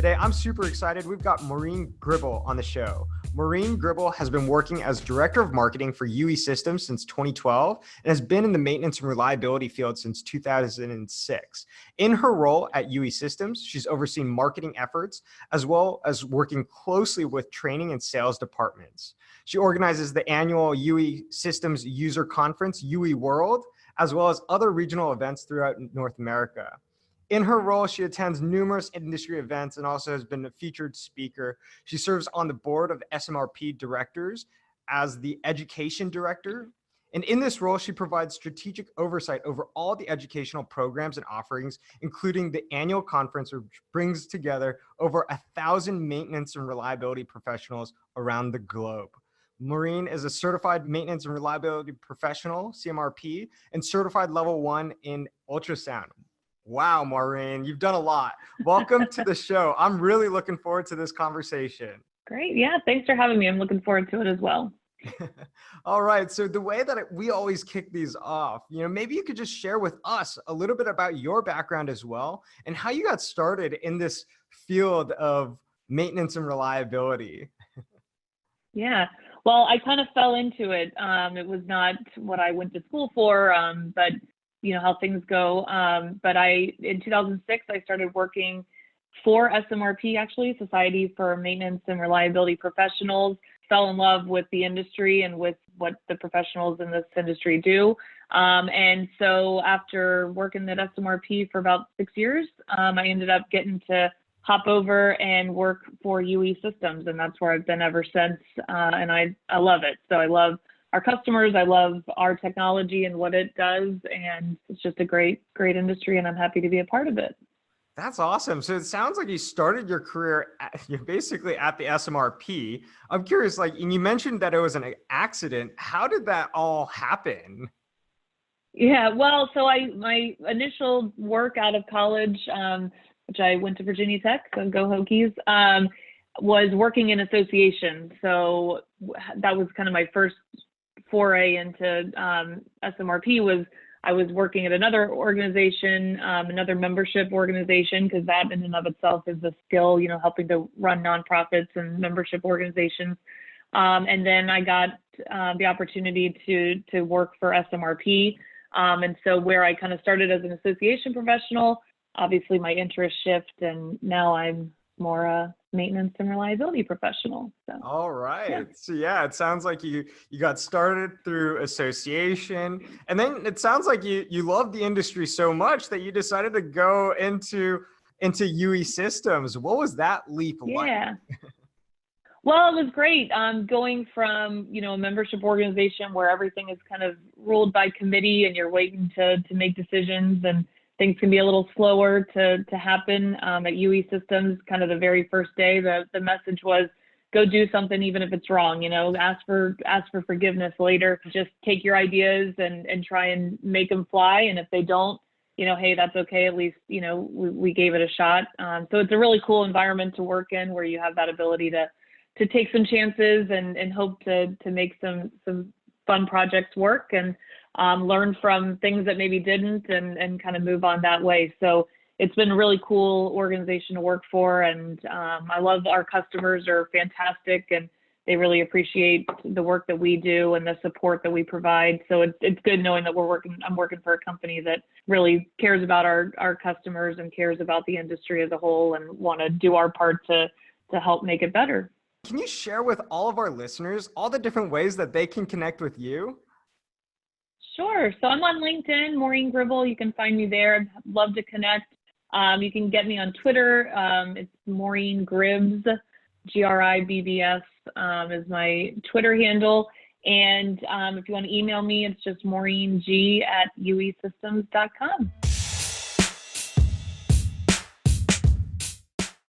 Today, I'm super excited. We've got Maureen Gribble on the show. Maureen Gribble has been working as Director of Marketing for UE Systems since 2012 and has been in the maintenance and reliability field since 2006. In her role at UE Systems, she's overseen marketing efforts as well as working closely with training and sales departments. She organizes the annual UE Systems User Conference, UE World, as well as other regional events throughout North America. In her role, she attends numerous industry events and also has been a featured speaker. She serves on the board of SMRP directors as the education director. And in this role, she provides strategic oversight over all the educational programs and offerings, including the annual conference, which brings together over 1,000 maintenance and reliability professionals around the globe. Maureen is a certified maintenance and reliability professional, CMRP, and certified level 1 in ultrasound. Wow, Maureen, you've done a lot. Welcome to the show. I'm really looking forward to this conversation. Great. Yeah, thanks for having me. I'm looking forward to it as well. All right. So the way that we always kick these off, maybe you could just share with us a little bit about your background as well and how you got started in this field of maintenance and reliability. Yeah. Well, I kind of fell into it. It was not what I went to school for, but you know how things go. But in 2006, I started working for SMRP, actually, Society for Maintenance and Reliability Professionals. Fell in love with the industry and with what the professionals in this industry do. And so after working at SMRP for about 6 years, I ended up getting to hop over and work for UE Systems. And that's where I've been ever since. And I love it. So I love our customers. I love our technology and what it does. And it's just a great industry. And I'm happy to be a part of it. That's awesome. So it sounds like you started your career you're basically at the SMRP. I'm curious, and you mentioned that it was an accident. How did that all happen? Yeah, well, so my initial work out of college, which I went to Virginia Tech, so go Hokies, was working in associations. So that was kind of my first foray into SMRP. I was working at another organization, another membership organization, because that in and of itself is a skill, helping to run nonprofits and membership organizations. And then I got the opportunity to work for SMRP. And so where I kind of started as an association professional, obviously my interests shift, and now I'm more a maintenance and reliability professional. So. All right. Yeah. So yeah, it sounds like you got started through association, and then it sounds like you love the industry so much that you decided to go into UE Systems. What was that leap like? Yeah. Well, it was great. Going from, a membership organization where everything is kind of ruled by committee and you're waiting to make decisions, and things can be a little slower to happen. At UE Systems, kind of the very first day, the message was, go do something even if it's wrong. Ask for forgiveness later. Just take your ideas and try and make them fly. And if they don't, hey, that's okay. At least, we gave it a shot. So it's a really cool environment to work in, where you have that ability to take some chances and hope to make some fun projects work, and learn from things that maybe didn't, and kind of move on that way. So it's been a really cool organization to work for. And I love our customers are fantastic, and they really appreciate the work that we do and the support that we provide. So it's good knowing that I'm working for a company that really cares about our customers and cares about the industry as a whole, and want to do our part to help make it better. Can you share with all of our listeners all the different ways that they can connect with you? Sure. So I'm on LinkedIn, Maureen Gribble. You can find me there. I'd love to connect. You can get me on Twitter. It's Maureen Gribbs, Gribbs is my Twitter handle. And if you want to email me, it's just maureen@uesystems.com.